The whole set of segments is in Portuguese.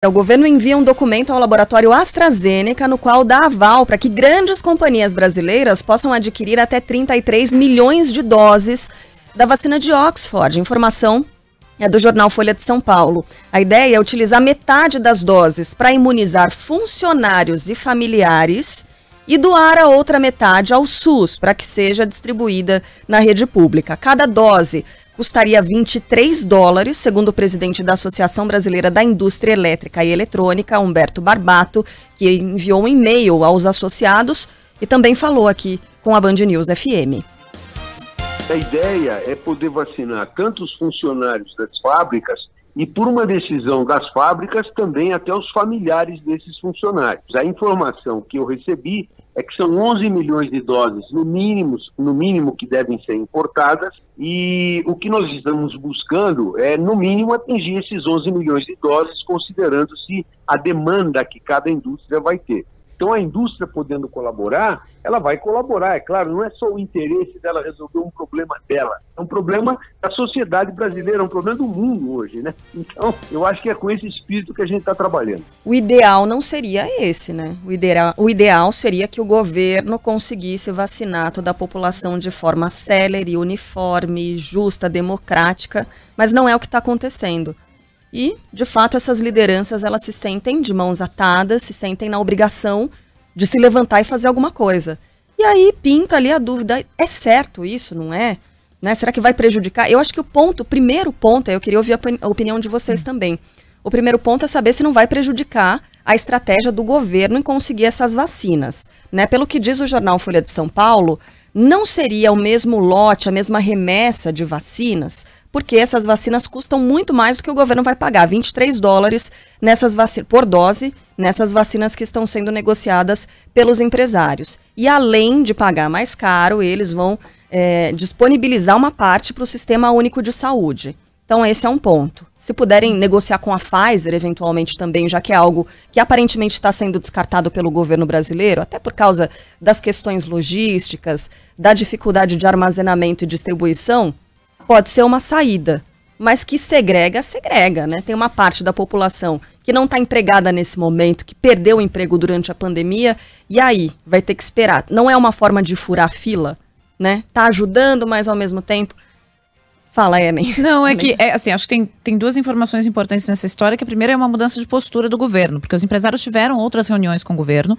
O governo envia um documento ao laboratório AstraZeneca, no qual dá aval para que grandes companhias brasileiras possam adquirir até 33 milhões de doses da vacina de Oxford. Informação é do jornal Folha de São Paulo. A ideia é utilizar metade das doses para imunizar funcionários e familiares e doar a outra metade ao SUS para que seja distribuída na rede pública. Cada dose custaria $23, segundo o presidente da Associação Brasileira da Indústria Elétrica e Eletrônica, Humberto Barbato, que enviou um e-mail aos associados e também falou aqui com a Band News FM. A ideia é poder vacinar tanto os funcionários das fábricas e, por uma decisão das fábricas, também até os familiares desses funcionários. A informação que eu recebi é que são 11 milhões de doses, no mínimo que devem ser importadas, e o que nós estamos buscando é, no mínimo, atingir esses 11 milhões de doses, considerando-se a demanda que cada indústria vai ter. Então, a indústria podendo colaborar, ela vai colaborar, é claro, não é só o interesse dela resolver um problema dela, é um problema da sociedade brasileira, é um problema do mundo hoje, né? Então, eu acho que é com esse espírito que a gente está trabalhando. O ideal não seria esse, né? O ideal seria que o governo conseguisse vacinar toda a população de forma célere, uniforme, justa, democrática, mas não é o que está acontecendo. E, de fato, essas lideranças, elas se sentem de mãos atadas, se sentem na obrigação de se levantar e fazer alguma coisa. E aí pinta ali a dúvida, é certo isso, não é? Né? Será que vai prejudicar? Eu acho que o primeiro ponto, eu queria ouvir a opinião de vocês também. O primeiro ponto é saber se não vai prejudicar a estratégia do governo em conseguir essas vacinas. Né? Pelo que diz o jornal Folha de São Paulo, não seria o mesmo lote, a mesma remessa de vacinas, porque essas vacinas custam muito mais do que o governo vai pagar, $23 nessas por dose, nessas vacinas que estão sendo negociadas pelos empresários. E além de pagar mais caro, eles vão disponibilizar uma parte para o Sistema Único de Saúde. Então esse é um ponto. Se puderem negociar com a Pfizer, eventualmente também, já que é algo que aparentemente está sendo descartado pelo governo brasileiro, até por causa das questões logísticas, da dificuldade de armazenamento e distribuição, pode ser uma saída, mas que segrega, né? Tem uma parte da população que não está empregada nesse momento, que perdeu o emprego durante a pandemia, e aí vai ter que esperar. Não é uma forma de furar fila, né? Tá ajudando, mas ao mesmo tempo... Fala, Ellen. Não, assim, acho que tem duas informações importantes nessa história, que a primeira é uma mudança de postura do governo, porque os empresários tiveram outras reuniões com o governo,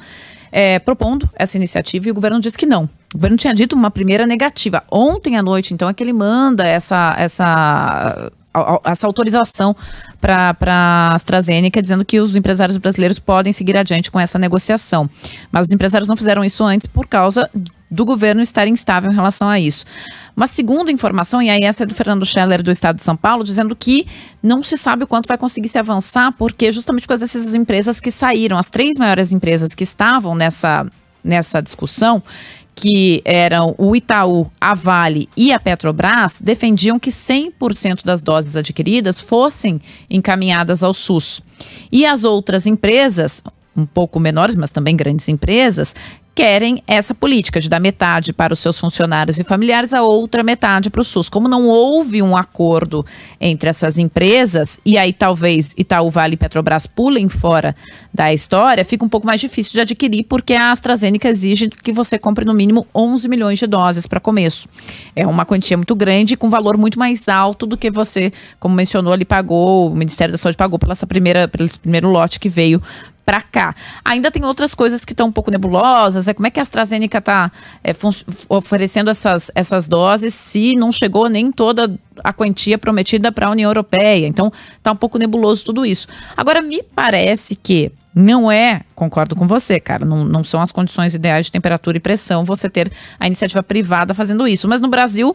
propondo essa iniciativa, e o governo disse que não. O governo tinha dito uma primeira negativa. Ontem à noite, então, é que ele manda essa autorização para a AstraZeneca, dizendo que os empresários brasileiros podem seguir adiante com essa negociação. Mas os empresários não fizeram isso antes por causa do governo estar instável em relação a isso. Uma segunda informação, e aí essa é do Fernando Scheller, do Estado de São Paulo, dizendo que não se sabe o quanto vai conseguir se avançar, porque justamente por causa dessas empresas que saíram, as 3 maiores empresas que estavam nessa discussão, que eram o Itaú, a Vale e a Petrobras, defendiam que 100% das doses adquiridas fossem encaminhadas ao SUS. E as outras empresas, um pouco menores, mas também grandes empresas, querem essa política de dar metade para os seus funcionários e familiares, a outra metade para o SUS. Como não houve um acordo entre essas empresas, e aí talvez Itaú, Vale e Petrobras pulem fora da história, fica um pouco mais difícil de adquirir, porque a AstraZeneca exige que você compre no mínimo 11 milhões de doses para começo. É uma quantia muito grande, com valor muito mais alto do que você, como mencionou, ali pagou, o Ministério da Saúde pagou pelo esse primeiro lote que veio para cá. Ainda tem outras coisas que estão um pouco nebulosas, como é que a AstraZeneca está oferecendo essas doses se não chegou nem toda a quantia prometida para a União Europeia. Então, está um pouco nebuloso tudo isso. Agora, me parece que não concordo com você, cara, não são as condições ideais de temperatura e pressão você ter a iniciativa privada fazendo isso. Mas no Brasil,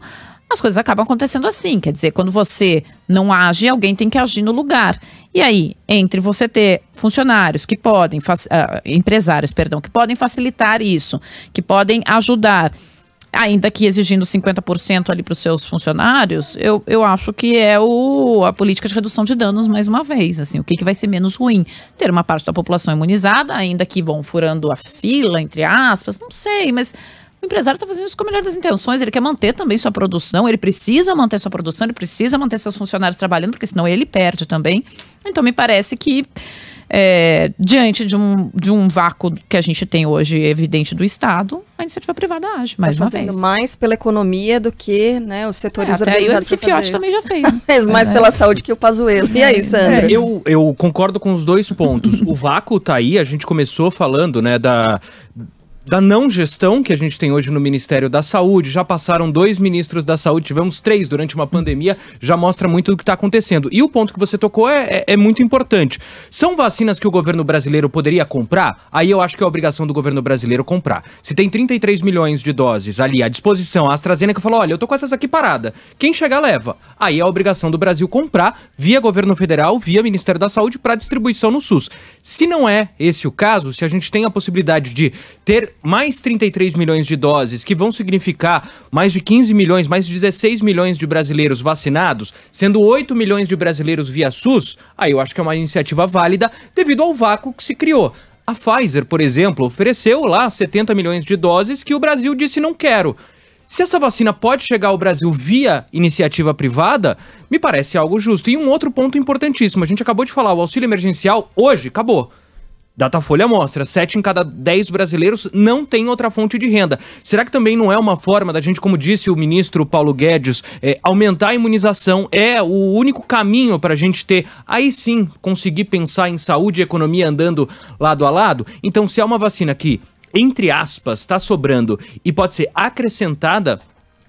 as coisas acabam acontecendo assim, quer dizer, quando você não age, alguém tem que agir no lugar. E aí, entre você ter funcionários que podem, empresários, perdão, que podem facilitar isso, que podem ajudar, ainda que exigindo 50% ali para os seus funcionários, eu acho que é a política de redução de danos mais uma vez, assim, o que vai ser menos ruim? Ter uma parte da população imunizada, ainda que, furando a fila, entre aspas, não sei, mas... O empresário está fazendo isso com a melhor das intenções, ele quer manter também sua produção, ele precisa manter sua produção, ele precisa manter seus funcionários trabalhando, porque senão ele perde também. Então me parece que diante de um vácuo que a gente tem hoje evidente do Estado, a iniciativa privada age, mais uma vez. Mais pela economia do que, né, os setores organizados. Até o MC Fiotti também já fez. Né? Fez mais pela saúde que o Pazuello. E aí, Sandra? Eu concordo com os dois pontos. O vácuo tá aí, a gente começou falando, né, da não gestão que a gente tem hoje no Ministério da Saúde. Já passaram 2 ministros da Saúde, tivemos 3 durante uma pandemia, já mostra muito do que está acontecendo. E o ponto que você tocou é muito importante. São vacinas que o governo brasileiro poderia comprar? Aí eu acho que é a obrigação do governo brasileiro comprar. Se tem 33 milhões de doses ali à disposição, a AstraZeneca falou, olha, eu tô com essas aqui parada. Quem chegar, leva. Aí é a obrigação do Brasil comprar via governo federal, via Ministério da Saúde, para distribuição no SUS. Se não é esse o caso, se a gente tem a possibilidade de ter mais 33 milhões de doses, que vão significar mais de 15 milhões, mais de 16 milhões de brasileiros vacinados, sendo 8 milhões de brasileiros via SUS, aí eu acho que é uma iniciativa válida devido ao vácuo que se criou. A Pfizer, por exemplo, ofereceu lá 70 milhões de doses que o Brasil disse não quero. Se essa vacina pode chegar ao Brasil via iniciativa privada, me parece algo justo. E um outro ponto importantíssimo, a gente acabou de falar, o auxílio emergencial hoje acabou. Datafolha mostra, 7 em cada 10 brasileiros não tem outra fonte de renda. Será que também não é uma forma da gente, como disse o ministro Paulo Guedes, aumentar a imunização? É o único caminho para a gente ter, aí sim, conseguir pensar em saúde e economia andando lado a lado? Então, se é uma vacina que, entre aspas, está sobrando e pode ser acrescentada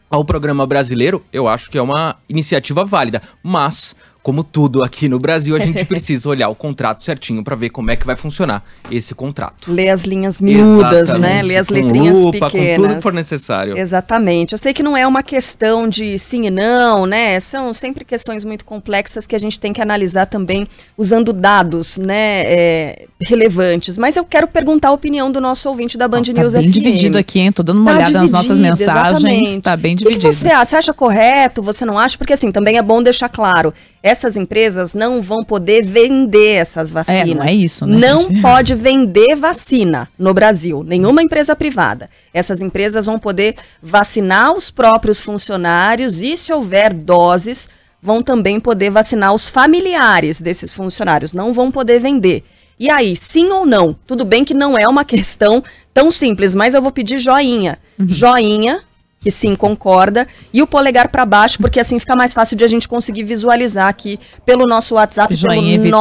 ao programa brasileiro, eu acho que é uma iniciativa válida, mas como tudo aqui no Brasil, a gente precisa olhar o contrato certinho para ver como é que vai funcionar esse contrato. Ler as linhas miúdas, né? Ler as letrinhas lupa, pequenas. Com tudo que for necessário. Exatamente. Eu sei que não é uma questão de sim e não, né? São sempre questões muito complexas que a gente tem que analisar também usando dados, né, relevantes. Mas eu quero perguntar a opinião do nosso ouvinte da Band News FM. Tá bem dividido aqui, hein? Tô dando uma olhada nas nossas mensagens. Exatamente. Tá bem dividido. O que você acha? Você acha correto? Você não acha? Porque assim, também é bom deixar claro. Essas empresas não vão poder vender essas vacinas. Não é isso, né? Não pode vender vacina no Brasil, nenhuma empresa privada. Essas empresas vão poder vacinar os próprios funcionários e, se houver doses, vão também poder vacinar os familiares desses funcionários, não vão poder vender. E aí, sim ou não? Tudo bem que não é uma questão tão simples, mas eu vou pedir joinha. Joinha, que sim, concorda, e o polegar para baixo, porque assim fica mais fácil de a gente conseguir visualizar aqui pelo nosso WhatsApp, joinha, pelo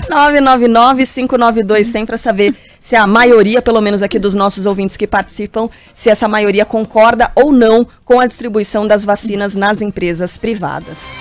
999-592-100, para saber se a maioria, pelo menos aqui dos nossos ouvintes que participam, se essa maioria concorda ou não com a distribuição das vacinas nas empresas privadas.